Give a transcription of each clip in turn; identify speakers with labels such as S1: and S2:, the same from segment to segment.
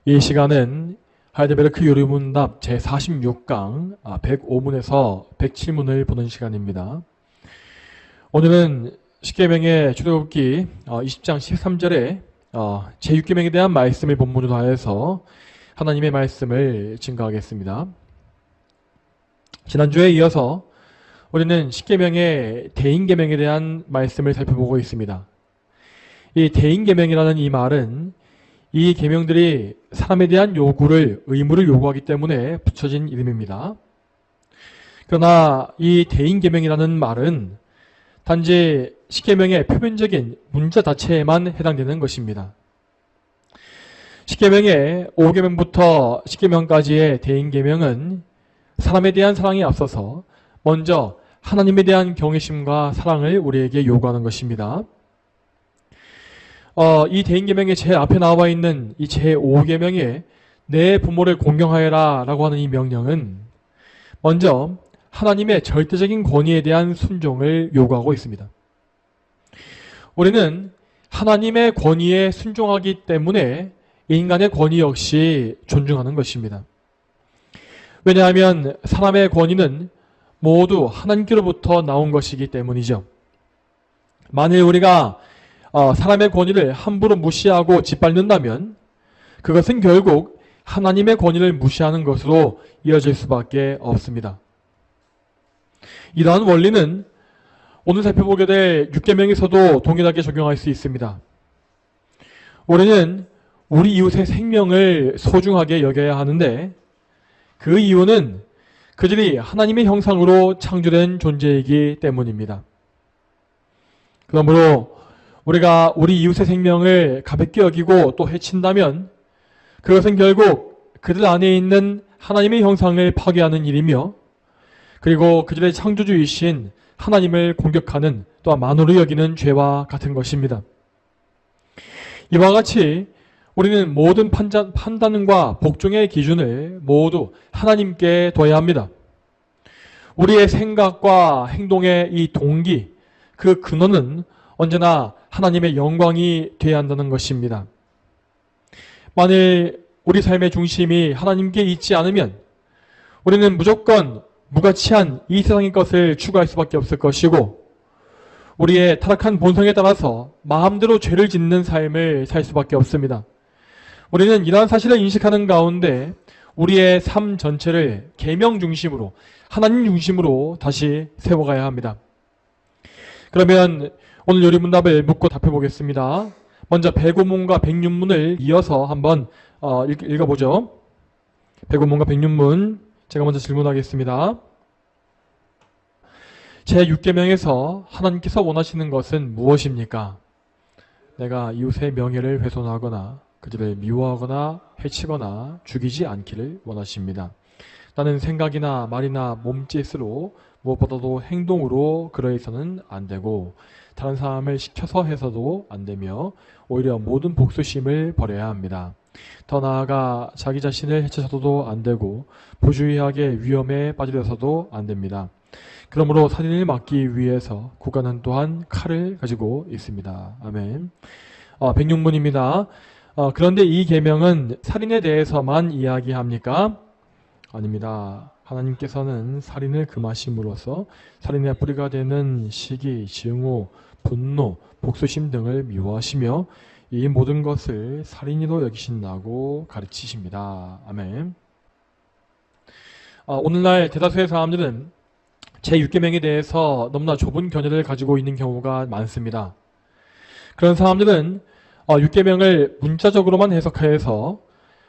S1: 이 시간은 하이델베르크 요리문답 제46강 105문에서 107문을 보는 시간입니다. 오늘은 십계명의 출애굽기 20장 13절에 제6계명에 대한 말씀을 본문으로 하여서 하나님의 말씀을 증거하겠습니다. 지난주에 이어서 우리는 십계명의 대인계명에 대한 말씀을 살펴보고 있습니다. 이 대인계명이라는 이 말은 이 계명들이 사람에 대한 의무를 요구하기 때문에 붙여진 이름입니다. 그러나 이 대인계명이라는 말은 단지 십계명의 표면적인 문자 자체에만 해당되는 것입니다. 십계명의 5계명부터 10계명까지의 대인계명은 사람에 대한 사랑에 앞서서 먼저 하나님에 대한 경외심과 사랑을 우리에게 요구하는 것입니다. 이 대인계명의 제 앞에 나와 있는 이 제5계명에 내 부모를 공경하여라 라고 하는 이 명령은 먼저 하나님의 절대적인 권위에 대한 순종을 요구하고 있습니다. 우리는 하나님의 권위에 순종하기 때문에 인간의 권위 역시 존중하는 것입니다. 왜냐하면 사람의 권위는 모두 하나님께로부터 나온 것이기 때문이죠. 만일 우리가 사람의 권위를 함부로 무시하고 짓밟는다면 그것은 결국 하나님의 권위를 무시하는 것으로 이어질 수밖에 없습니다. 이러한 원리는 오늘 살펴보게 될 6계명에서도 동일하게 적용할 수 있습니다. 우리는 우리 이웃의 생명을 소중하게 여겨야 하는데 그 이유는 그들이 하나님의 형상으로 창조된 존재이기 때문입니다. 그러므로 우리가 우리 이웃의 생명을 가볍게 여기고 또 해친다면 그것은 결국 그들 안에 있는 하나님의 형상을 파괴하는 일이며 그리고 그들의 창조주이신 하나님을 공격하는 또한 만으로 여기는 죄와 같은 것입니다. 이와 같이 우리는 모든 판단과 복종의 기준을 모두 하나님께 둬야 합니다. 우리의 생각과 행동의 이 동기, 그 근원은 언제나 하나님의 영광이 되어야 한다는 것입니다. 만일 우리 삶의 중심이 하나님께 있지 않으면 우리는 무조건 무가치한 이 세상의 것을 추구할 수밖에 없을 것이고 우리의 타락한 본성에 따라서 마음대로 죄를 짓는 삶을 살 수밖에 없습니다. 우리는 이러한 사실을 인식하는 가운데 우리의 삶 전체를 계명 중심으로 하나님 중심으로 다시 세워가야 합니다. 그러면 오늘 요리문답을 묻고 답해보겠습니다. 먼저 105문과 106문을 이어서 한번 읽어보죠. 105문과 106문 제가 먼저 질문하겠습니다. 제6계명에서 하나님께서 원하시는 것은 무엇입니까? 내가 이웃의 명예를 훼손하거나 그들을 미워하거나 해치거나 죽이지 않기를 원하십니다. 나는 생각이나 말이나 몸짓으로 무엇보다도 행동으로 그러해서는 안 되고 다른 사람을 시켜서 해서도 안 되며 오히려 모든 복수심을 버려야 합니다. 더 나아가 자기 자신을 해쳐서도 안 되고 부주의하게 위험에 빠지려서도 안 됩니다. 그러므로 살인을 막기 위해서 국가는 또한 칼을 가지고 있습니다. 아멘. 106문입니다. 그런데 이 계명은 살인에 대해서만 이야기합니까? 아닙니다. 하나님께서는 살인을 금하심으로써 살인의 뿌리가 되는 시기, 증오, 분노, 복수심 등을 미워하시며 이 모든 것을 살인으로 여기신다고 가르치십니다. 아멘. 오늘날 대다수의 사람들은 제6계명에 대해서 너무나 좁은 견해를 가지고 있는 경우가 많습니다. 그런 사람들은 6계명을 문자적으로만 해석하여서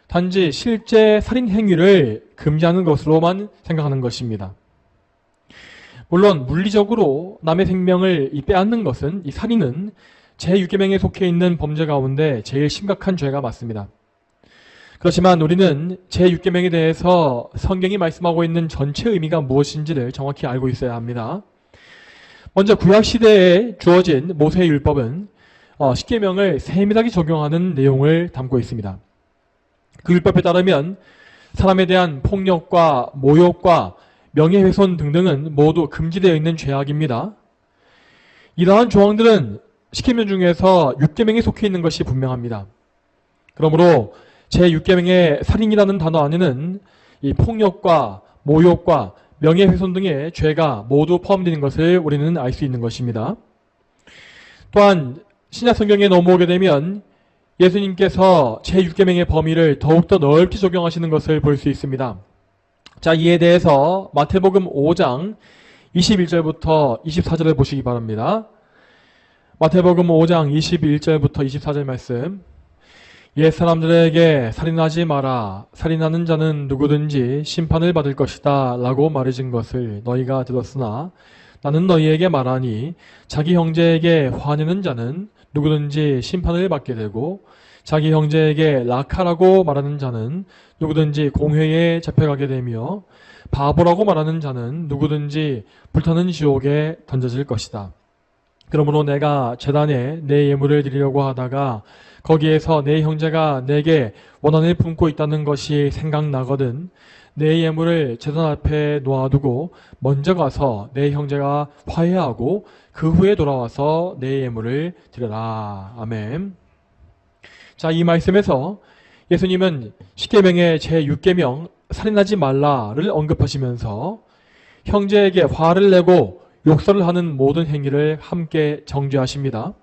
S1: 단지 실제 살인 행위를 금지하는 것으로만 생각하는 것입니다. 물론 물리적으로 남의 생명을 빼앗는 것은 이 살인은 제6계명에 속해 있는 범죄 가운데 제일 심각한 죄가 맞습니다. 그렇지만 우리는 제6계명에 대해서 성경이 말씀하고 있는 전체 의미가 무엇인지를 정확히 알고 있어야 합니다. 먼저 구약시대에 주어진 모세의 율법은 10계명을 세밀하게 적용하는 내용을 담고 있습니다. 그 율법에 따르면 사람에 대한 폭력과 모욕과 명예훼손 등등은 모두 금지되어 있는 죄악입니다. 이러한 조항들은 10계명 중에서 6계명에 속해 있는 것이 분명합니다. 그러므로 제6계명의 살인이라는 단어 안에는 이 폭력과 모욕과 명예훼손 등의 죄가 모두 포함되는 것을 우리는 알 수 있는 것입니다. 또한 신약 성경에 넘어오게 되면 예수님께서 제6계명의 범위를 더욱더 넓게 적용하시는 것을 볼 수 있습니다. 자, 이에 대해서 마태복음 5장 21절부터 24절을 보시기 바랍니다. 마태복음 5장 21절부터 24절 말씀. 옛 사람들에게 살인하지 마라. 살인하는 자는 누구든지 심판을 받을 것이다 라고 말해진 것을 너희가 들었으나 나는 너희에게 말하니 자기 형제에게 화내는 자는 누구든지 심판을 받게 되고 자기 형제에게 라카라고 말하는 자는 누구든지 공회에 잡혀가게 되며 바보라고 말하는 자는 누구든지 불타는 지옥에 던져질 것이다. 그러므로 내가 제단에 내 예물을 드리려고 하다가 거기에서 내 형제가 내게 원한을 품고 있다는 것이 생각나거든 내 예물을 제단 앞에 놓아두고 먼저 가서 내 형제가 화해하고 그 후에 돌아와서 내 예물을 드려라. 아멘. 자, 이 말씀에서 예수님은 십계명의 제6계명 살인하지 말라를 언급하시면서 형제에게 화를 내고 욕설을 하는 모든 행위를 함께 정죄하십니다.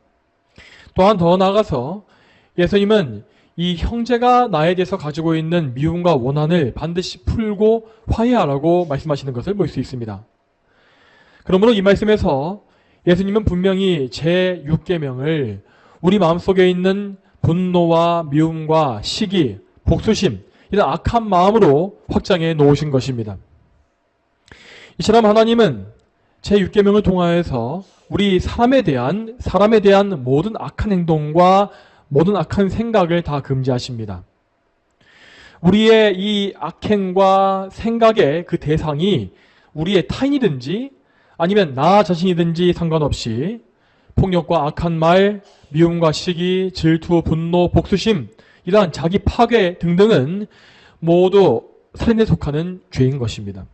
S1: 또한 더 나아가서 예수님은 이 형제가 나에 대해서 가지고 있는 미움과 원한을 반드시 풀고 화해하라고 말씀하시는 것을 볼 수 있습니다. 그러므로 이 말씀에서 예수님은 분명히 제6계명을 우리 마음속에 있는 분노와 미움과 시기, 복수심 이런 악한 마음으로 확장해 놓으신 것입니다. 이처럼 하나님은 제6계명을 통하여서 우리 사람에 대한 모든 악한 행동과 모든 악한 생각을 다 금지하십니다. 우리의 이 악행과 생각의 그 대상이 우리의 타인이든지 아니면 나 자신이든지 상관없이 폭력과 악한 말, 미움과 시기, 질투, 분노, 복수심 이러한 자기 파괴 등등은 모두 살인에 속하는 죄인 것입니다.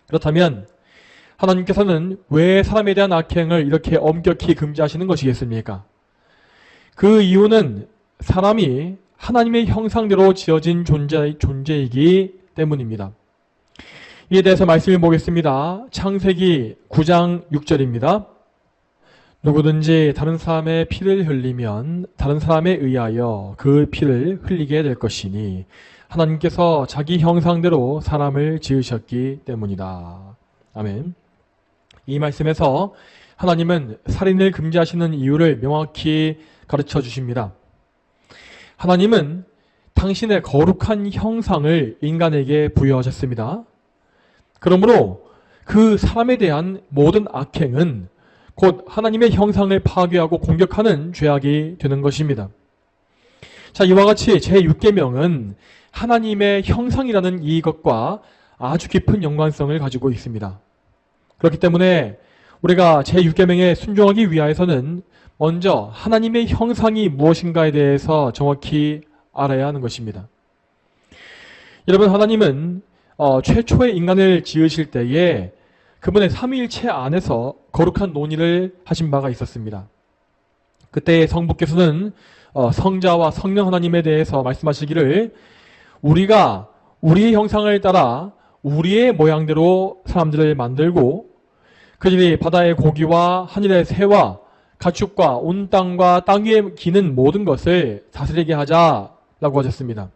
S1: 그렇다면 하나님께서는 왜 사람에 대한 악행을 이렇게 엄격히 금지하시는 것이겠습니까? 그 이유는 사람이 하나님의 형상대로 지어진 존재이기 때문입니다. 이에 대해서 말씀을 보겠습니다. 창세기 9장 6절입니다. 누구든지 다른 사람의 피를 흘리면 다른 사람에 의하여 그 피를 흘리게 될 것이니 하나님께서 자기 형상대로 사람을 지으셨기 때문이다. 아멘. 이 말씀에서 하나님은 살인을 금지하시는 이유를 명확히 가르쳐 주십니다. 하나님은 당신의 거룩한 형상을 인간에게 부여하셨습니다. 그러므로 그 사람에 대한 모든 악행은 곧 하나님의 형상을 파괴하고 공격하는 죄악이 되는 것입니다. 자, 이와 같이 제6계명은 하나님의 형상이라는 이것과 아주 깊은 연관성을 가지고 있습니다. 그렇기 때문에 우리가 제6계명에 순종하기 위하여서는 먼저 하나님의 형상이 무엇인가에 대해서 정확히 알아야 하는 것입니다. 여러분, 하나님은 최초의 인간을 지으실 때에 그분의 삼위일체 안에서 거룩한 논의를 하신 바가 있었습니다. 그때 성부께서는 성자와 성령 하나님에 대해서 말씀하시기를 우리가 우리의 형상을 따라 우리의 모양대로 사람들을 만들고 그들이 바다의 고기와 하늘의 새와 가축과 온 땅과 땅 위에 기는 모든 것을 다스리게 하자라고 하셨습니다.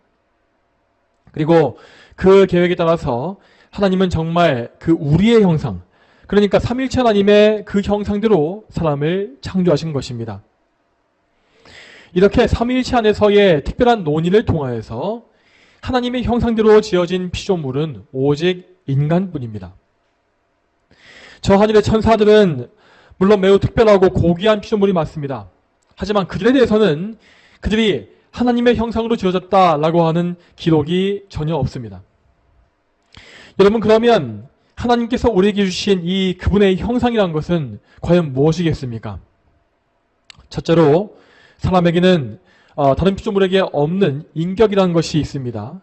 S1: 그리고 그 계획에 따라서 하나님은 정말 그 우리의 형상, 그러니까 삼일체 하나님의 그 형상대로 사람을 창조하신 것입니다. 이렇게 삼일체 안에서의 특별한 논의를 통하여서 하나님의 형상대로 지어진 피조물은 오직 인간뿐입니다. 저 하늘의 천사들은 물론 매우 특별하고 고귀한 피조물이 맞습니다. 하지만 그들에 대해서는 그들이 하나님의 형상으로 지어졌다라고 하는 기록이 전혀 없습니다. 여러분, 그러면 하나님께서 우리에게 주신 이 그분의 형상이란 것은 과연 무엇이겠습니까? 첫째로 사람에게는 다른 피조물에게 없는 인격이라는 것이 있습니다.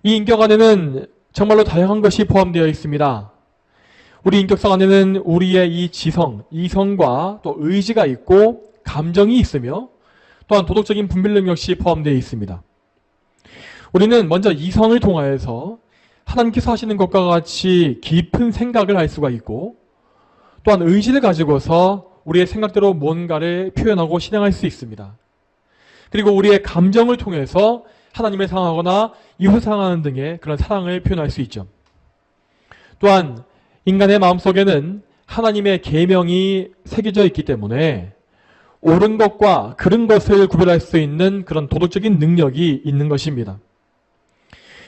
S1: 이 인격 안에는 정말로 다양한 것이 포함되어 있습니다. 우리 인격성 안에는 우리의 이 지성, 이성과 또 의지가 있고 감정이 있으며 또한 도덕적인 분별력 역시 포함되어 있습니다. 우리는 먼저 이성을 통하여서 하나님께서 하시는 것과 같이 깊은 생각을 할 수가 있고, 또한 의지를 가지고서 우리의 생각대로 뭔가를 표현하고 실행할 수 있습니다. 그리고 우리의 감정을 통해서 하나님을 사랑하거나 이웃을 사랑하는 등의 그런 사랑을 표현할 수 있죠. 또한 인간의 마음속에는 하나님의 계명이 새겨져 있기 때문에 옳은 것과 그른 것을 구별할 수 있는 그런 도덕적인 능력이 있는 것입니다.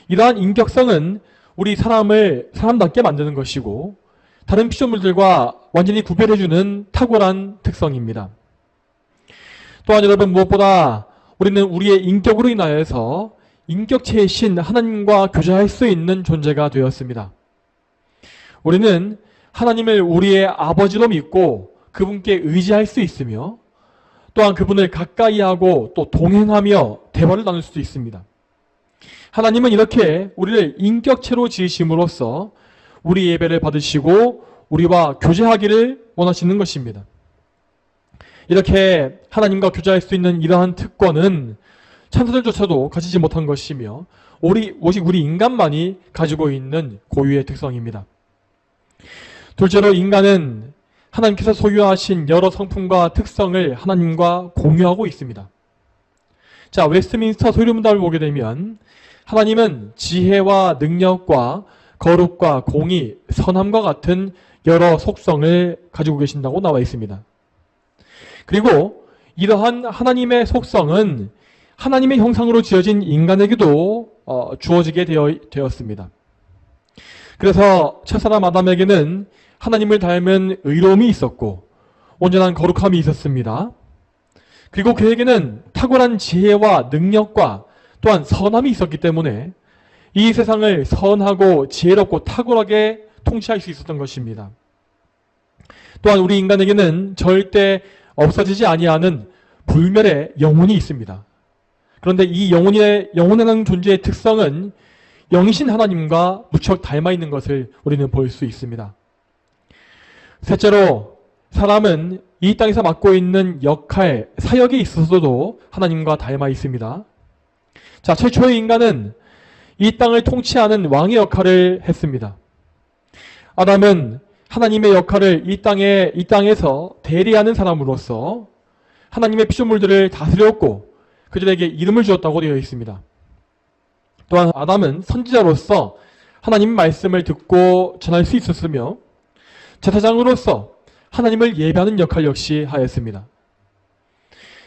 S1: 이러한 인격성은 우리 사람을 사람답게 만드는 것이고 다른 피조물들과 완전히 구별해주는 탁월한 특성입니다. 또한 여러분, 무엇보다 우리는 우리의 인격으로 인하여서 인격체의 신 하나님과 교제할 수 있는 존재가 되었습니다. 우리는 하나님을 우리의 아버지로 믿고 그분께 의지할 수 있으며 또한 그분을 가까이 하고 또 동행하며 대화를 나눌 수도 있습니다. 하나님은 이렇게 우리를 인격체로 지으심으로써 우리 예배를 받으시고 우리와 교제하기를 원하시는 것입니다. 이렇게 하나님과 교제할 수 있는 이러한 특권은 천사들조차도 가지지 못한 것이며 오직 우리 인간만이 가지고 있는 고유의 특성입니다. 둘째로, 인간은 하나님께서 소유하신 여러 성품과 특성을 하나님과 공유하고 있습니다. 자, 웨스트민스터 소유문답을 보게 되면 하나님은 지혜와 능력과 거룩과 공의, 선함과 같은 여러 속성을 가지고 계신다고 나와 있습니다. 그리고 이러한 하나님의 속성은 하나님의 형상으로 지어진 인간에게도 주어지게 되었습니다. 그래서 첫사람 아담에게는 하나님을 닮은 의로움이 있었고 온전한 거룩함이 있었습니다. 그리고 그에게는 탁월한 지혜와 능력과 또한 선함이 있었기 때문에 이 세상을 선하고 지혜롭고 탁월하게 통치할 수 있었던 것입니다. 또한 우리 인간에게는 절대 없어지지 아니하는 불멸의 영혼이 있습니다. 그런데 이 영혼이라는 존재의 특성은 영이신 하나님과 무척 닮아 있는 것을 우리는 볼 수 있습니다. 셋째로, 사람은 이 땅에서 맡고 있는 역할, 사역에 있어서도 하나님과 닮아 있습니다. 자, 최초의 인간은 이 땅을 통치하는 왕의 역할을 했습니다. 아담은 하나님의 역할을 이 땅에서 대리하는 사람으로서 하나님의 피조물들을 다스렸고 그들에게 이름을 주었다고 되어 있습니다. 또한 아담은 선지자로서 하나님 말씀을 듣고 전할 수 있었으며 제사장으로서 하나님을 예배하는 역할 역시 하였습니다.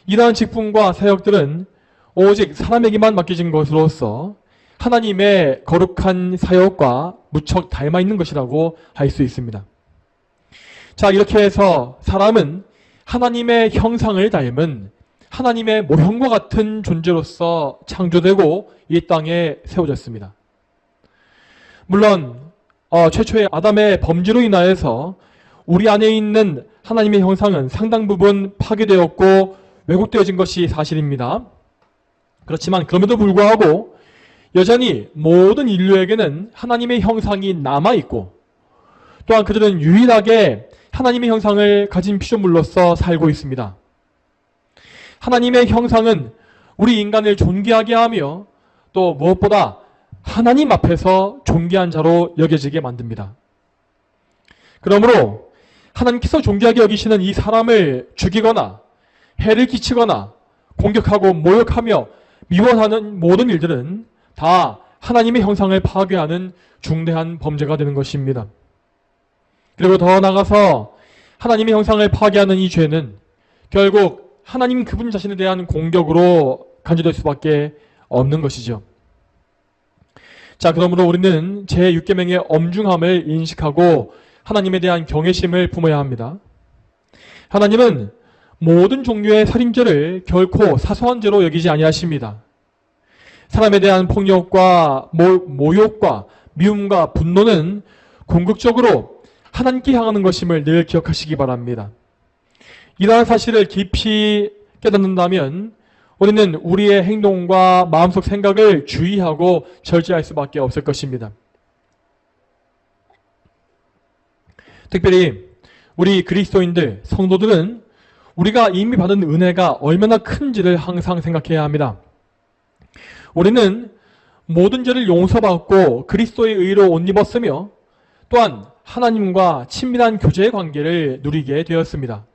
S1: 이러한 직분과 사역들은 오직 사람에게만 맡겨진 것으로서 하나님의 거룩한 사역과 무척 닮아 있는 것이라고 할 수 있습니다. 자, 이렇게 해서 사람은 하나님의 형상을 닮은 하나님의 모형과 같은 존재로서 창조되고 이 땅에 세워졌습니다. 물론 최초의 아담의 범죄로 인하여서 우리 안에 있는 하나님의 형상은 상당 부분 파괴되었고 왜곡되어진 것이 사실입니다. 그렇지만 그럼에도 불구하고 여전히 모든 인류에게는 하나님의 형상이 남아있고 또한 그들은 유일하게 하나님의 형상을 가진 피조물로서 살고 있습니다. 하나님의 형상은 우리 인간을 존귀하게 하며 또 무엇보다 하나님 앞에서 존귀한 자로 여겨지게 만듭니다. 그러므로 하나님께서 존귀하게 여기시는 이 사람을 죽이거나 해를 끼치거나 공격하고 모욕하며 미워하는 모든 일들은 다 하나님의 형상을 파괴하는 중대한 범죄가 되는 것입니다. 그리고 더 나아가서 하나님의 형상을 파괴하는 이 죄는 결국 하나님 그분 자신에 대한 공격으로 간주될 수밖에 없는 것이죠. 자, 그러므로 우리는 제6계명의 엄중함을 인식하고 하나님에 대한 경외심을 품어야 합니다. 하나님은 모든 종류의 살인죄를 결코 사소한 죄로 여기지 아니하십니다. 사람에 대한 폭력과 모욕과 미움과 분노는 궁극적으로 하나님께 향하는 것임을 늘 기억하시기 바랍니다. 이러한 사실을 깊이 깨닫는다면 우리는 우리의 행동과 마음속 생각을 주의하고 절제할 수밖에 없을 것입니다. 특별히 우리 그리스도인들, 성도들은 우리가 이미 받은 은혜가 얼마나 큰지를 항상 생각해야 합니다. 우리는 모든 죄를 용서받고 그리스도의 의로 옷 입었으며 또한 하나님과 친밀한 교제의 관계를 누리게 되었습니다.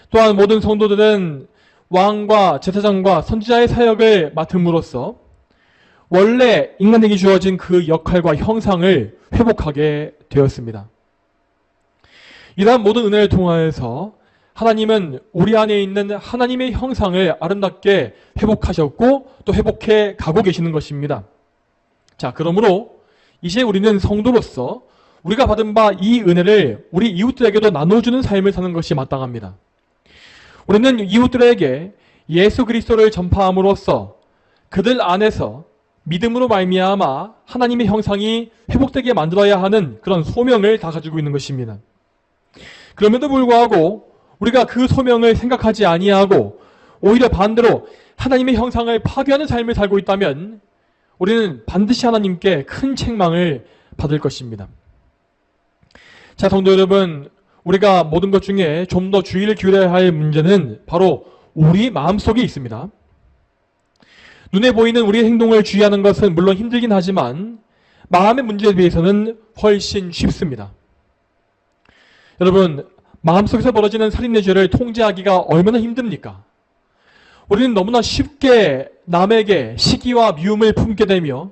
S1: 또한 모든 성도들은 왕과 제사장과 선지자의 사역을 맡음으로써 원래 인간에게 주어진 그 역할과 형상을 회복하게 되었습니다. 이러한 모든 은혜를 통하여서 하나님은 우리 안에 있는 하나님의 형상을 아름답게 회복하셨고 또 회복해 가고 계시는 것입니다. 자, 그러므로 이제 우리는 성도로서 우리가 받은 바 이 은혜를 우리 이웃들에게도 나눠주는 삶을 사는 것이 마땅합니다. 우리는 이웃들에게 예수 그리스도를 전파함으로써 그들 안에서 믿음으로 말미암아 하나님의 형상이 회복되게 만들어야 하는 그런 소명을 다 가지고 있는 것입니다. 그럼에도 불구하고 우리가 그 소명을 생각하지 아니하고 오히려 반대로 하나님의 형상을 파괴하는 삶을 살고 있다면 우리는 반드시 하나님께 큰 책망을 받을 것입니다. 자, 성도 여러분, 우리가 모든 것 중에 좀 더 주의를 기울여야 할 문제는 바로 우리 마음속에 있습니다. 눈에 보이는 우리의 행동을 주의하는 것은 물론 힘들긴 하지만 마음의 문제에 비해서는 훨씬 쉽습니다. 여러분, 마음속에서 벌어지는 살인의 죄를 통제하기가 얼마나 힘듭니까? 우리는 너무나 쉽게 남에게 시기와 미움을 품게 되며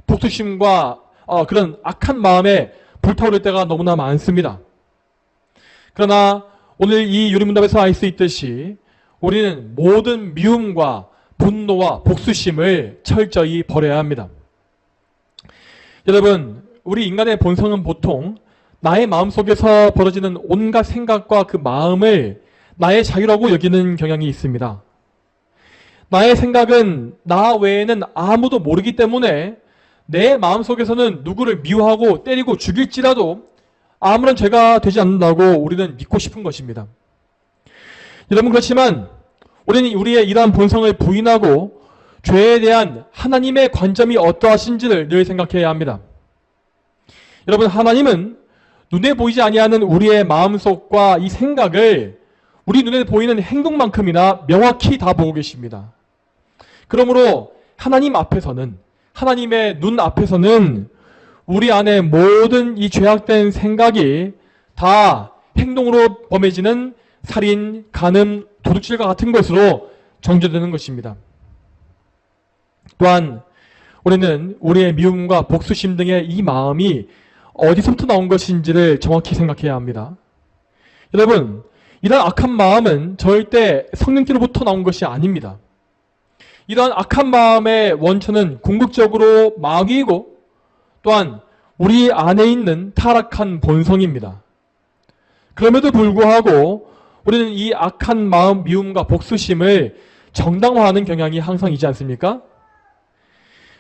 S1: 복수심과 그런 악한 마음에 불타오를 때가 너무나 많습니다. 그러나 오늘 이 유리문답에서 알 수 있듯이 우리는 모든 미움과 분노와 복수심을 철저히 버려야 합니다. 여러분, 우리 인간의 본성은 보통 나의 마음속에서 벌어지는 온갖 생각과 그 마음을 나의 자유라고 여기는 경향이 있습니다. 나의 생각은 나 외에는 아무도 모르기 때문에 내 마음속에서는 누구를 미워하고 때리고 죽일지라도 아무런 죄가 되지 않는다고 우리는 믿고 싶은 것입니다. 여러분, 그렇지만 우리는 우리의 이러한 본성을 부인하고 죄에 대한 하나님의 관점이 어떠하신지를 늘 생각해야 합니다. 여러분, 하나님은 눈에 보이지 아니하는 우리의 마음속과 이 생각을 우리 눈에 보이는 행동만큼이나 명확히 다 보고 계십니다. 그러므로 하나님 앞에서는, 하나님의 눈 앞에서는 우리 안에 모든 이 죄악된 생각이 다 행동으로 범해지는 살인, 간음, 도둑질과 같은 것으로 정죄되는 것입니다. 또한 우리는 우리의 미움과 복수심 등의 이 마음이 어디서부터 나온 것인지를 정확히 생각해야 합니다. 여러분, 이런 악한 마음은 절대 성령께로부터 나온 것이 아닙니다. 이러한 악한 마음의 원천은 궁극적으로 마귀이고 또한 우리 안에 있는 타락한 본성입니다. 그럼에도 불구하고 우리는 이 악한 마음, 미움과 복수심을 정당화하는 경향이 항상 있지 않습니까?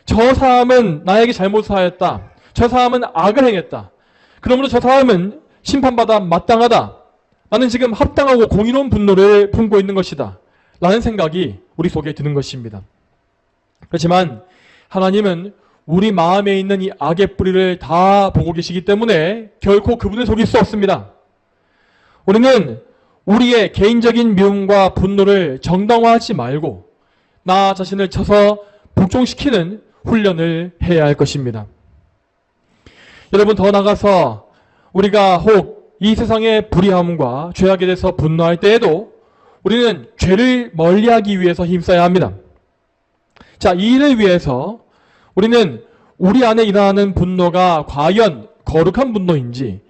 S1: 저 사람은 나에게 잘못을 하였다. 저 사람은 악을 행했다. 그러므로 저 사람은 심판받아 마땅하다. 나는 지금 합당하고 공의로운 분노를 품고 있는 것이다. 라는 생각이 우리 속에 드는 것입니다. 그렇지만 하나님은 우리 마음에 있는 이 악의 뿌리를 다 보고 계시기 때문에 결코 그분을 속일 수 없습니다. 우리는 우리의 개인적인 미움과 분노를 정당화하지 말고 나 자신을 쳐서 복종시키는 훈련을 해야 할 것입니다. 여러분, 더 나아가서 우리가 혹 이 세상의 불의함과 죄악에 대해서 분노할 때에도 우리는 죄를 멀리하기 위해서 힘써야 합니다. 자, 이 일을 위해서 우리는 우리 안에 일어나는 분노가 과연 거룩한 분노인지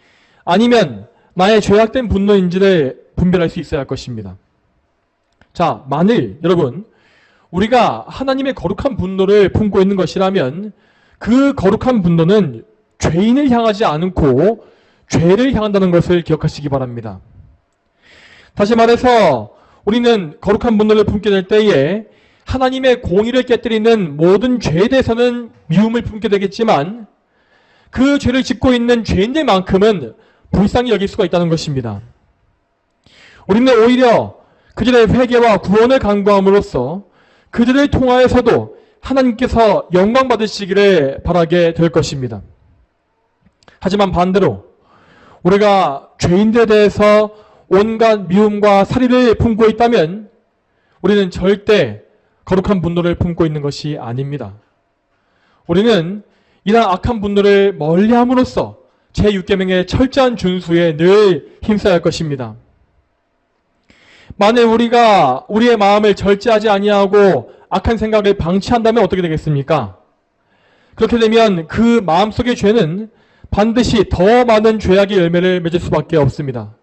S1: 아니면 나의 죄악된 분노인지를 분별할 수 있어야 할 것입니다. 자, 만일 여러분 우리가 하나님의 거룩한 분노를 품고 있는 것이라면 그 거룩한 분노는 죄인을 향하지 않고 죄를 향한다는 것을 기억하시기 바랍니다. 다시 말해서 우리는 거룩한 분노를 품게 될 때에 하나님의 공의를 깨뜨리는 모든 죄에 대해서는 미움을 품게 되겠지만 그 죄를 짓고 있는 죄인들만큼은 불쌍히 여길 수가 있다는 것입니다. 우리는 오히려 그들의 회개와 구원을 간구함으로써 그들을 통하여서도 하나님께서 영광 받으시기를 바라게 될 것입니다. 하지만 반대로 우리가 죄인들에 대해서 온갖 미움과 살인을 품고 있다면 우리는 절대 거룩한 분노를 품고 있는 것이 아닙니다. 우리는 이러한 악한 분들을 멀리함으로써 제6계명의 철저한 준수에 늘 힘써야 할 것입니다. 만일 우리가 우리의 마음을 절제하지 아니하고 악한 생각을 방치한다면 어떻게 되겠습니까? 그렇게 되면 그 마음속의 죄는 반드시 더 많은 죄악의 열매를 맺을 수밖에 없습니다.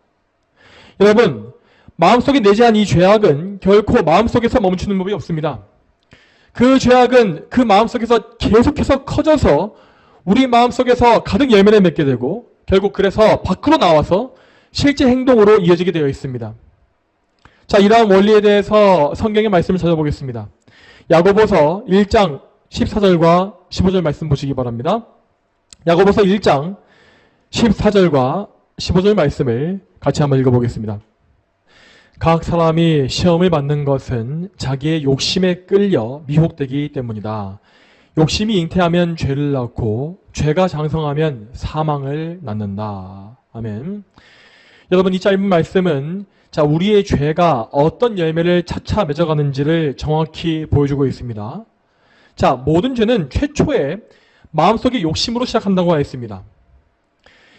S1: 여러분, 마음속에 내재한 이 죄악은 결코 마음속에서 멈추는 법이 없습니다. 그 죄악은 그 마음속에서 계속해서 커져서 우리 마음속에서 가득 열매를 맺게 되고 결국 그래서 밖으로 나와서 실제 행동으로 이어지게 되어 있습니다. 자, 이러한 원리에 대해서 성경의 말씀을 찾아보겠습니다. 야고보서 1장 14절과 15절 말씀 보시기 바랍니다. 야고보서 1장 14절과 15절 말씀을 같이 한번 읽어보겠습니다. 각 사람이 시험을 받는 것은 자기의 욕심에 끌려 미혹되기 때문이다. 욕심이 잉태하면 죄를 낳고 죄가 장성하면 사망을 낳는다. 아멘. 여러분, 이 짧은 말씀은 자, 우리의 죄가 어떤 열매를 차차 맺어가는지를 정확히 보여주고 있습니다. 자, 모든 죄는 최초에 마음속의 욕심으로 시작한다고 하였습니다.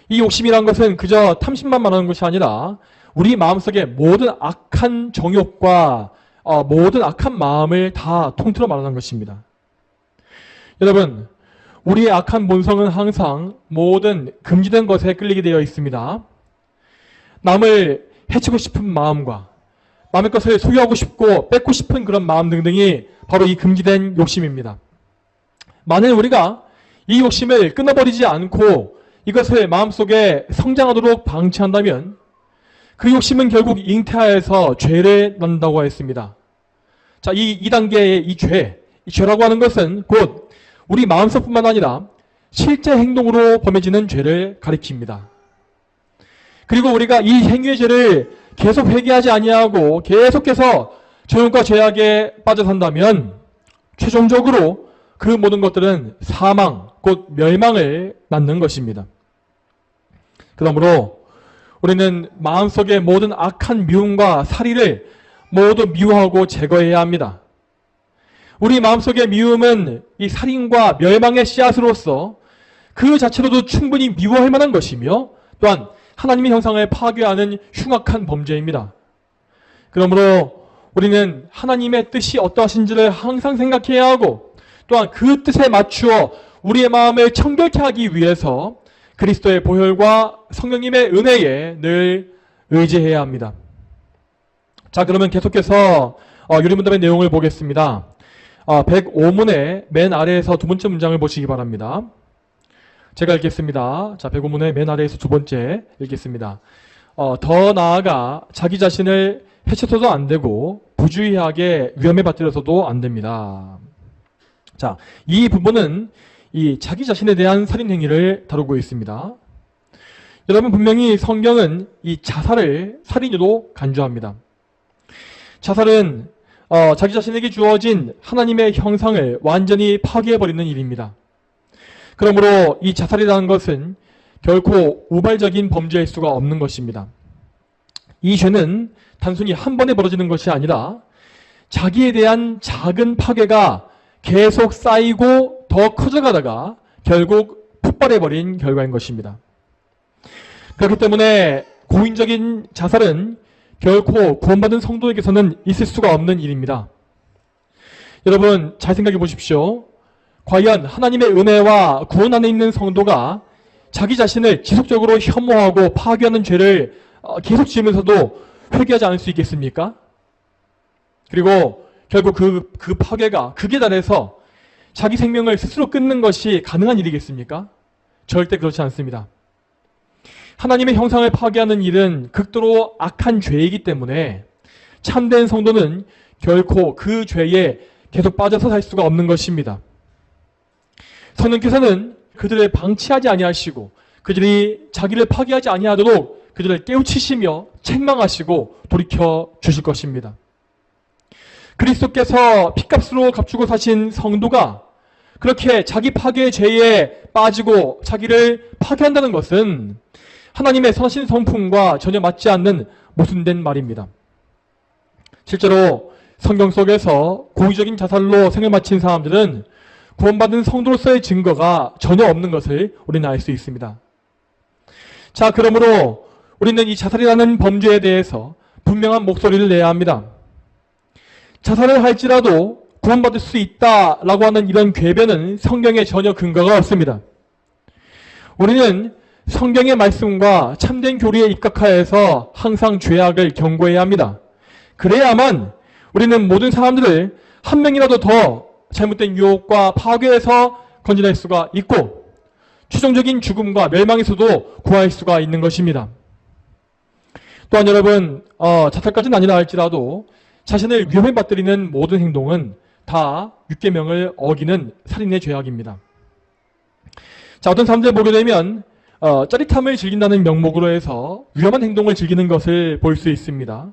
S1: 이 욕심이란 것은 그저 탐심만 말하는 것이 아니라 우리 마음속의 모든 악한 정욕과 모든 악한 마음을 다 통틀어 말하는 것입니다. 여러분, 우리의 악한 본성은 항상 모든 금지된 것에 끌리게 되어 있습니다. 남을 해치고 싶은 마음과 남의 것을 소유하고 싶고 뺏고 싶은 그런 마음 등등이 바로 이 금지된 욕심입니다. 만일 우리가 이 욕심을 끊어버리지 않고 이것을 마음속에 성장하도록 방치한다면 그 욕심은 결국 잉태하여서 죄를 낳는다고 했습니다. 자, 이 단계의 이 죄라고 하는 것은 곧 우리 마음속뿐만 아니라 실제 행동으로 범해지는 죄를 가리킵니다. 그리고 우리가 이 행위의 죄를 계속 회개하지 아니하고 계속해서 죄악과 죄악에 빠져 산다면 최종적으로 그 모든 것들은 사망, 곧 멸망을 낳는 것입니다. 그러므로 우리는 마음속의 모든 악한 미움과 살이를 모두 미워하고 제거해야 합니다. 우리 마음속의 미움은 이 살인과 멸망의 씨앗으로서 그 자체로도 충분히 미워할 만한 것이며 또한 하나님의 형상을 파괴하는 흉악한 범죄입니다. 그러므로 우리는 하나님의 뜻이 어떠하신지를 항상 생각해야 하고 또한 그 뜻에 맞추어 우리의 마음을 청결케 하기 위해서 그리스도의 보혈과 성령님의 은혜에 늘 의지해야 합니다. 자, 그러면 계속해서 유리문답의 내용을 보겠습니다. 105문의 맨 아래에서 두 번째 문장을 보시기 바랍니다. 제가 읽겠습니다. 자, 105문의 맨 아래에서 두 번째 읽겠습니다. 더 나아가 자기 자신을 해쳐서도 안 되고 부주의하게 위험에 빠뜨려서도 안 됩니다. 자, 이 부분은 이 자기 자신에 대한 살인 행위를 다루고 있습니다. 여러분, 분명히 성경은 이 자살을 살인으로 간주합니다. 자살은 자기 자신에게 주어진 하나님의 형상을 완전히 파괴해버리는 일입니다. 그러므로 이 자살이라는 것은 결코 우발적인 범죄일 수가 없는 것입니다. 이 죄는 단순히 한 번에 벌어지는 것이 아니라 자기에 대한 작은 파괴가 계속 쌓이고 더 커져가다가 결국 폭발해버린 결과인 것입니다. 그렇기 때문에 고인적인 자살은 결코 구원받은 성도에게서는 있을 수가 없는 일입니다. 여러분, 잘 생각해 보십시오. 과연 하나님의 은혜와 구원 안에 있는 성도가 자기 자신을 지속적으로 혐오하고 파괴하는 죄를 계속 지으면서도 회개하지 않을 수 있겠습니까? 그리고 결국 그 파괴가 극에 달해서 자기 생명을 스스로 끊는 것이 가능한 일이겠습니까? 절대 그렇지 않습니다. 하나님의 형상을 파괴하는 일은 극도로 악한 죄이기 때문에 참된 성도는 결코 그 죄에 계속 빠져서 살 수가 없는 것입니다. 성령께서는 그들을 방치하지 아니하시고 그들이 자기를 파괴하지 아니하도록 그들을 깨우치시며 책망하시고 돌이켜 주실 것입니다. 그리스도께서 핏값으로 값주고 사신 성도가 그렇게 자기 파괴의 죄에 빠지고 자기를 파괴한다는 것은 하나님의 선하신 성품과 전혀 맞지 않는 모순된 말입니다. 실제로 성경 속에서 고의적인 자살로 생을 마친 사람들은 구원받은 성도로서의 증거가 전혀 없는 것을 우리는 알 수 있습니다. 자, 그러므로 우리는 이 자살이라는 범죄에 대해서 분명한 목소리를 내야 합니다. 자살을 할지라도 구원받을 수 있다라고 하는 이런 궤변은 성경에 전혀 근거가 없습니다. 우리는 성경의 말씀과 참된 교리에 입각하여서 항상 죄악을 경고해야 합니다. 그래야만 우리는 모든 사람들을 한 명이라도 더 잘못된 유혹과 파괴에서 건져낼 수가 있고 최종적인 죽음과 멸망에서도 구할 수가 있는 것입니다. 또한 여러분, 자살까지는 아니라 할지라도 자신을 위험에 빠뜨리는 모든 행동은 다 율계명을 어기는 살인의 죄악입니다. 자, 어떤 사람들 보게 되면 짜릿함을 즐긴다는 명목으로 해서 위험한 행동을 즐기는 것을 볼 수 있습니다.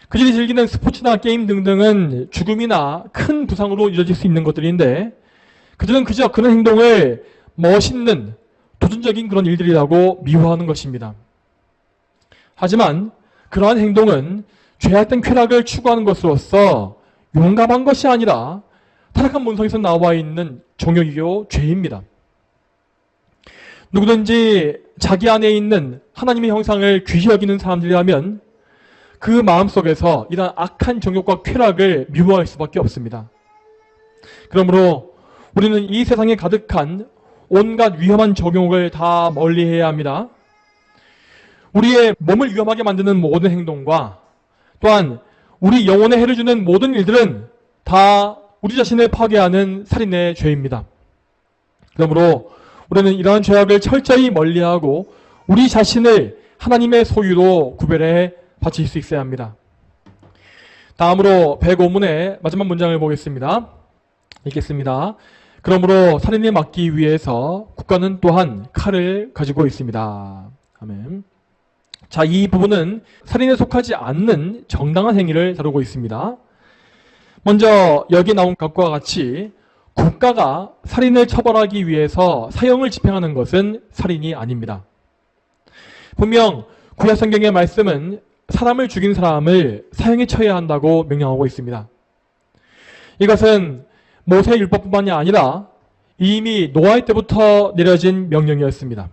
S1: 그들이 즐기는 스포츠나 게임 등등은 죽음이나 큰 부상으로 이어질 수 있는 것들인데 그들은 그저 그런 행동을 멋있는 도전적인 그런 일들이라고 미워하는 것입니다. 하지만 그러한 행동은 죄악된 쾌락을 추구하는 것으로서 용감한 것이 아니라 타락한 본성에서 나와 있는 종욕이요 죄입니다. 누구든지 자기 안에 있는 하나님의 형상을 귀히 여기는 사람들이라면 그 마음속에서 이러한 악한 정욕과 쾌락을 미워할 수밖에 없습니다. 그러므로 우리는 이 세상에 가득한 온갖 위험한 정욕을 다 멀리해야 합니다. 우리의 몸을 위험하게 만드는 모든 행동과 또한 우리 영혼에 해를 주는 모든 일들은 다 우리 자신을 파괴하는 살인의 죄입니다. 그러므로 우리는 이러한 죄악을 철저히 멀리하고 우리 자신을 하나님의 소유로 구별해 바칠 수 있어야 합니다. 다음으로 105문의 마지막 문장을 보겠습니다. 읽겠습니다. 그러므로 살인을 막기 위해서 국가는 또한 칼을 가지고 있습니다. 아멘. 자, 이 부분은 살인에 속하지 않는 정당한 행위를 다루고 있습니다. 먼저 여기 나온 것과 같이 국가가 살인을 처벌하기 위해서 사형을 집행하는 것은 살인이 아닙니다. 분명 구약 성경의 말씀은 사람을 죽인 사람을 사형에 처해야 한다고 명령하고 있습니다. 이것은 모세의 율법뿐만이 아니라 이미 노아의 때부터 내려진 명령이었습니다.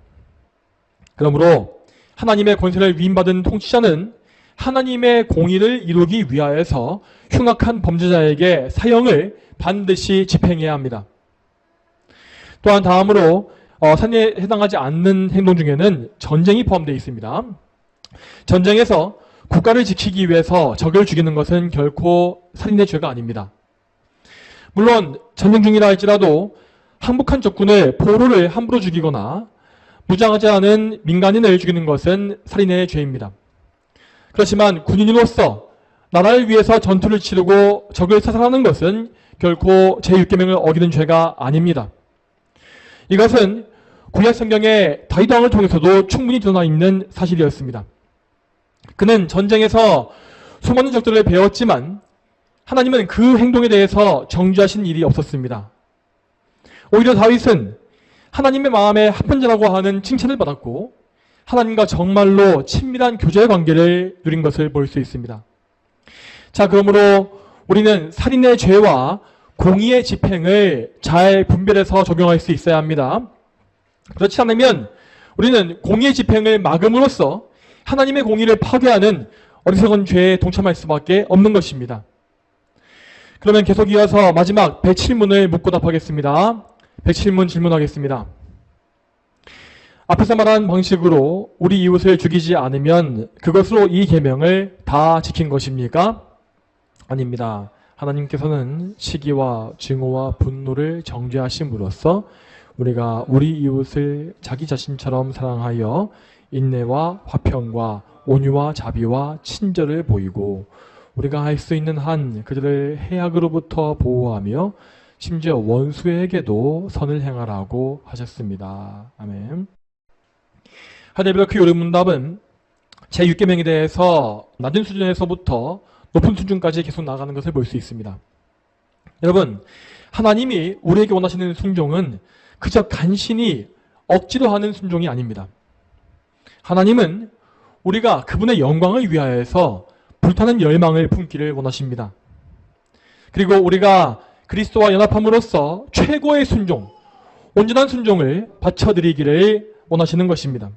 S1: 그러므로 하나님의 권세를 위임받은 통치자는 하나님의 공의를 이루기 위하여서 흉악한 범죄자에게 사형을 반드시 집행해야 합니다. 또한 다음으로 살인에 해당하지 않는 행동 중에는 전쟁이 포함되어 있습니다. 전쟁에서 국가를 지키기 위해서 적을 죽이는 것은 결코 살인의 죄가 아닙니다. 물론 전쟁 중이라 할지라도 항복한 적군을 포로를 함부로 죽이거나 무장하지 않은 민간인을 죽이는 것은 살인의 죄입니다. 그렇지만 군인으로서 나라를 위해서 전투를 치르고 적을 사살하는 것은 결코 제6계명을 어기는 죄가 아닙니다. 이것은 구약 성경의 다윗 왕을 통해서도 충분히 드러나 있는 사실이었습니다. 그는 전쟁에서 수많은 적들을 배웠지만 하나님은 그 행동에 대해서 정죄하신 일이 없었습니다. 오히려 다윗은 하나님의 마음의 합편자라고 하는 칭찬을 받았고 하나님과 정말로 친밀한 교제의 관계를 누린 것을 볼 수 있습니다. 자, 그러므로 우리는 살인의 죄와 공의의 집행을 잘 분별해서 적용할 수 있어야 합니다. 그렇지 않으면 우리는 공의의 집행을 막음으로써 하나님의 공의를 파괴하는 어리석은 죄에 동참할 수밖에 없는 것입니다. 그러면 계속 이어서 마지막 107문을 묻고 답하겠습니다. 107문 질문하겠습니다. 앞에서 말한 방식으로 우리 이웃을 죽이지 않으면 그것으로 이 계명을 다 지킨 것입니까? 아닙니다. 하나님께서는 시기와 증오와 분노를 정죄하심으로써 우리가 우리 이웃을 자기 자신처럼 사랑하여 인내와 화평과 온유와 자비와 친절을 보이고 우리가 할 수 있는 한 그들을 해악으로부터 보호하며 심지어 원수에게도 선을 행하라고 하셨습니다. 아멘. 하늘별 그 요리문답은 제6계명에 대해서 낮은 수준에서부터 높은 수준까지 계속 나가는 것을 볼 수 있습니다. 여러분, 하나님이 우리에게 원하시는 순종은 그저 간신히 억지로 하는 순종이 아닙니다. 하나님은 우리가 그분의 영광을 위하여서 불타는 열망을 품기를 원하십니다. 그리고 우리가 그리스도와 연합함으로써 최고의 순종, 온전한 순종을 바쳐드리기를 원하시는 것입니다.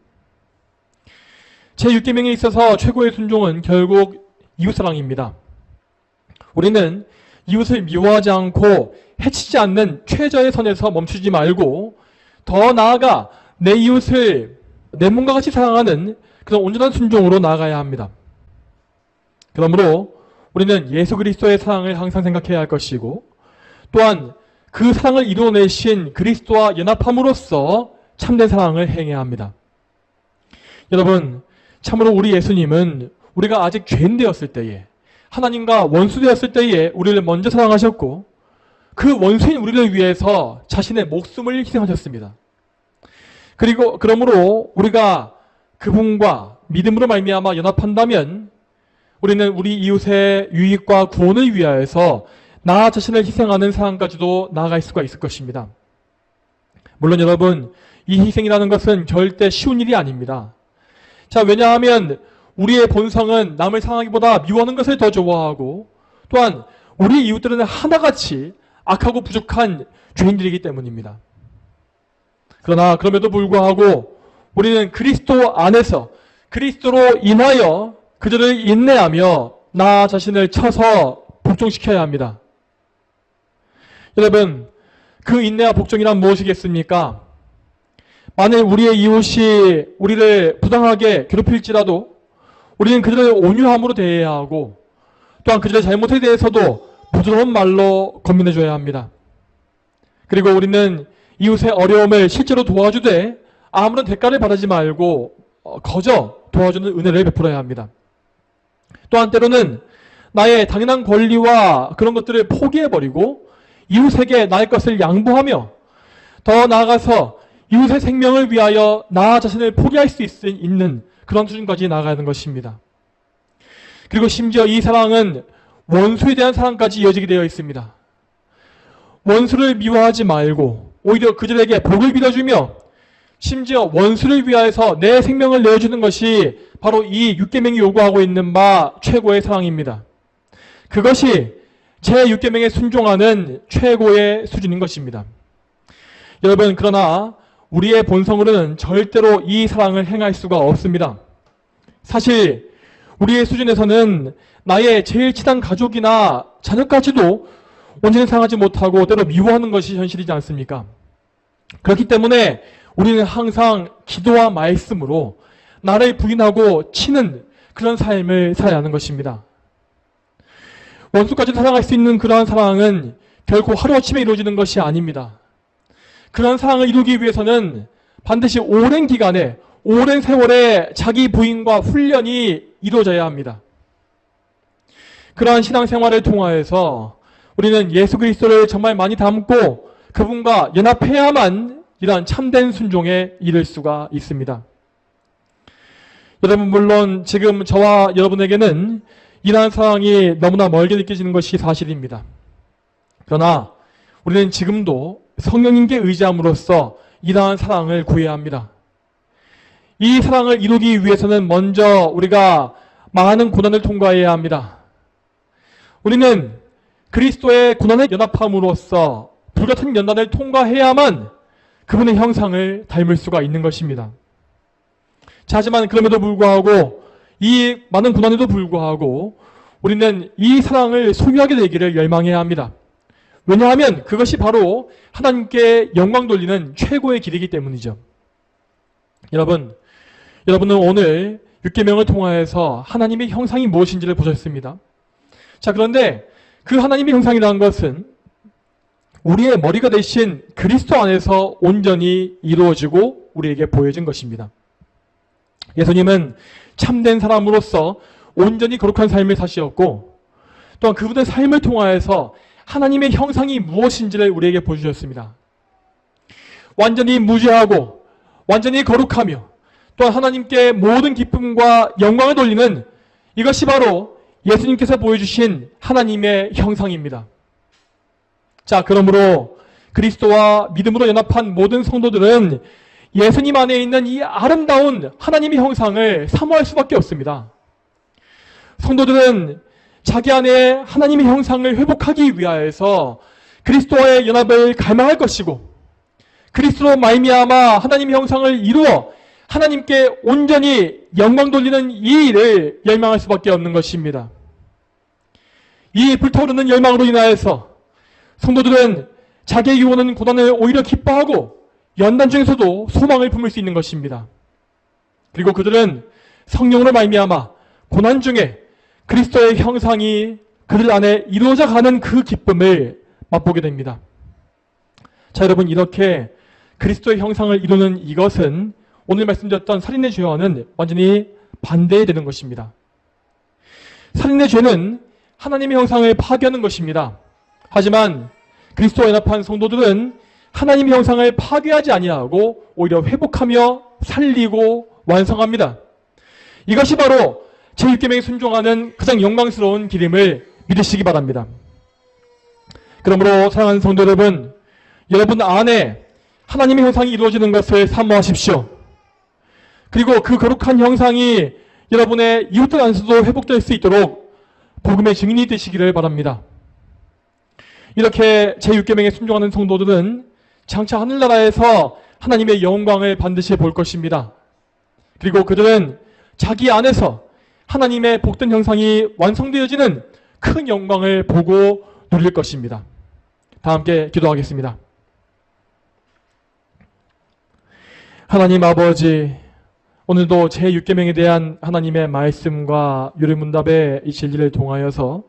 S1: 제6계명에 있어서 최고의 순종은 결국 이웃사랑입니다. 우리는 이웃을 미워하지 않고 해치지 않는 최저의 선에서 멈추지 말고 더 나아가 내 이웃을 내 몸과 같이 사랑하는 그런 온전한 순종으로 나아가야 합니다. 그러므로 우리는 예수 그리스도의 사랑을 항상 생각해야 할 것이고 또한 그 사랑을 이루어내신 그리스도와 연합함으로써 참된 사랑을 행해야 합니다. 여러분, 참으로 우리 예수님은 우리가 아직 죄인 되었을 때에 하나님과 원수 되었을 때에 우리를 먼저 사랑하셨고 그 원수인 우리를 위해서 자신의 목숨을 희생하셨습니다. 그러므로 우리가 그분과 믿음으로 말미암아 연합한다면 우리는 우리 이웃의 유익과 구원을 위하여서 나 자신을 희생하는 상황까지도 나아갈 수가 있을 것입니다. 물론 여러분, 이 희생이라는 것은 절대 쉬운 일이 아닙니다. 자, 왜냐하면 우리의 본성은 남을 사랑하기보다 미워하는 것을 더 좋아하고 또한 우리 이웃들은 하나같이 악하고 부족한 죄인들이기 때문입니다. 그러나 그럼에도 불구하고 우리는 그리스도 안에서 그리스도로 인하여 그들을 인내하며 나 자신을 쳐서 복종시켜야 합니다. 여러분, 그 인내와 복종이란 무엇이겠습니까? 만일 우리의 이웃이 우리를 부당하게 괴롭힐지라도 우리는 그들을 온유함으로 대해야 하고 또한 그들의 잘못에 대해서도 부드러운 말로 권면해줘야 합니다. 그리고 우리는 이웃의 어려움을 실제로 도와주되 아무런 대가를 바라지 말고 거저 도와주는 은혜를 베풀어야 합니다. 또한 때로는 나의 당연한 권리와 그런 것들을 포기해버리고 이웃에게 나의 것을 양보하며 더 나아가서 이웃의 생명을 위하여 나 자신을 포기할 수 있는 그런 수준까지 나아가는 것입니다. 그리고 심지어 이 사랑은 원수에 대한 사랑까지 이어지게 되어 있습니다. 원수를 미워하지 말고 오히려 그들에게 복을 빌어주며 심지어 원수를 위하여서 내 생명을 내어주는 것이 바로 이 6계명이 요구하고 있는 바 최고의 사랑입니다. 그것이 제6계명에 순종하는 최고의 수준인 것입니다. 여러분, 그러나 우리의 본성으로는 절대로 이 사랑을 행할 수가 없습니다. 사실 우리의 수준에서는 나의 제일 친한 가족이나 자녀까지도 온전히 사랑하지 못하고 때로 미워하는 것이 현실이지 않습니까? 그렇기 때문에 우리는 항상 기도와 말씀으로 나를 부인하고 치는 그런 삶을 살아야 하는 것입니다. 원수까지 사랑할 수 있는 그러한 사랑은 결코 하루아침에 이루어지는 것이 아닙니다. 그런 사랑을 이루기 위해서는 반드시 오랜 기간에 오랜 세월에 자기 부인과 훈련이 이루어져야 합니다. 그러한 신앙생활을 통하여서 우리는 예수 그리스도를 정말 많이 닮고 그분과 연합해야만 이러한 참된 순종에 이를 수가 있습니다. 여러분, 물론 지금 저와 여러분에게는 이러한 상황이 너무나 멀게 느껴지는 것이 사실입니다. 그러나 우리는 지금도 성령님께 의지함으로써 이러한 사랑을 구해야 합니다. 이 사랑을 이루기 위해서는 먼저 우리가 많은 고난을 통과해야 합니다. 우리는 그리스도의 고난에 연합함으로써 불같은 연단을 통과해야만 그분의 형상을 닮을 수가 있는 것입니다. 자, 하지만 그럼에도 불구하고 이 많은 고난에도 불구하고 우리는 이 사랑을 소유하게 되기를 열망해야 합니다. 왜냐하면 그것이 바로 하나님께 영광 돌리는 최고의 길이기 때문이죠. 여러분은 오늘 6계명을 통하여서 하나님의 형상이 무엇인지를 보셨습니다. 자, 그런데 그 하나님의 형상이라는 것은 우리의 머리가 되신 그리스도 안에서 온전히 이루어지고 우리에게 보여진 것입니다. 예수님은 참된 사람으로서 온전히 거룩한 삶을 사시었고 또한 그분의 삶을 통하여서 하나님의 형상이 무엇인지를 우리에게 보여주셨습니다. 완전히 무죄하고 완전히 거룩하며 또한 하나님께 모든 기쁨과 영광을 돌리는 이것이 바로 예수님께서 보여주신 하나님의 형상입니다. 자, 그러므로 그리스도와 믿음으로 연합한 모든 성도들은 예수님 안에 있는 이 아름다운 하나님의 형상을 사모할 수밖에 없습니다. 성도들은 자기 안에 하나님의 형상을 회복하기 위하여서 그리스도와의 연합을 갈망할 것이고 그리스도로 말미암아 하나님의 형상을 이루어 하나님께 온전히 영광 돌리는 이 일을 열망할 수밖에 없는 것입니다. 이 불타오르는 열망으로 인하여서 성도들은 자기에게 오는 고난을 오히려 기뻐하고 연단 중에서도 소망을 품을 수 있는 것입니다. 그리고 그들은 성령으로 말미암아 고난 중에 그리스도의 형상이 그들 안에 이루어져 가는 그 기쁨을 맛보게 됩니다. 자, 여러분, 이렇게 그리스도의 형상을 이루는 이것은 오늘 말씀드렸던 살인의 죄와는 완전히 반대되는 것입니다. 살인의 죄는 하나님의 형상을 파괴하는 것입니다. 하지만 그리스도와 연합한 성도들은 하나님의 형상을 파괴하지 아니하고 오히려 회복하며 살리고 완성합니다. 이것이 바로 제6계명에 순종하는 가장 영광스러운 길임을 믿으시기 바랍니다. 그러므로 사랑하는 성도 여러분, 여러분 안에 하나님의 형상이 이루어지는 것을 사모하십시오. 그리고 그 거룩한 형상이 여러분의 이웃들 안에서도 회복될 수 있도록 복음의 증인이 되시기를 바랍니다. 이렇게 제6계명에 순종하는 성도들은 장차 하늘나라에서 하나님의 영광을 반드시 볼 것입니다. 그리고 그들은 자기 안에서 하나님의 복된 형상이 완성되어지는 큰 영광을 보고 누릴 것입니다. 다 함께 기도하겠습니다. 하나님 아버지, 오늘도 제6계명에 대한 하나님의 말씀과 유리문답의 이 진리를 통하여서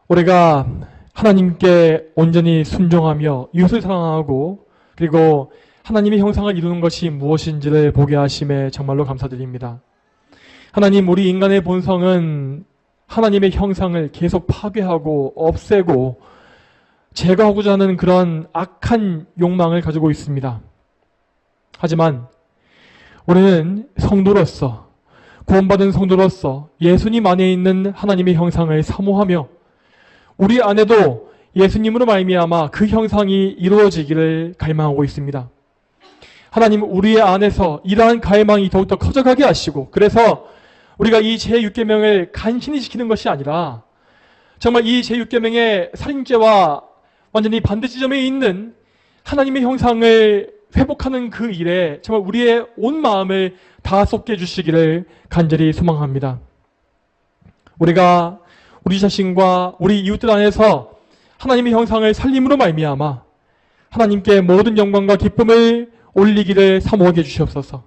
S1: 우리가 하나님께 온전히 순종하며 이웃을 사랑하고 그리고 하나님의 형상을 이루는 것이 무엇인지를 보게 하심에 정말로 감사드립니다. 하나님, 우리 인간의 본성은 하나님의 형상을 계속 파괴하고 없애고 제거하고자 하는 그런 악한 욕망을 가지고 있습니다. 하지만 우리는 성도로서, 구원받은 성도로서 예수님 안에 있는 하나님의 형상을 사모하며 우리 안에도 예수님으로 말미암아 그 형상이 이루어지기를 갈망하고 있습니다. 하나님, 우리 안에서 이러한 갈망이 더욱더 커져가게 하시고, 그래서 우리가 이 제6계명을 간신히 지키는 것이 아니라 정말 이 제6계명의 살인죄와 완전히 반대 지점에 있는 하나님의 형상을 회복하는 그 일에 정말 우리의 온 마음을 다 쏟게 해주시기를 간절히 소망합니다. 우리가 우리 자신과 우리 이웃들 안에서 하나님의 형상을 살림으로 말미암아 하나님께 모든 영광과 기쁨을 올리기를 사모하게 해주시옵소서.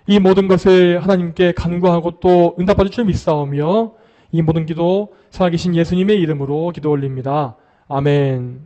S1: 이 모든 것을 하나님께 간구하고 또 응답받을 줄 믿사오며 이 모든 기도 살아계신 예수님의 이름으로 기도 올립니다. 아멘.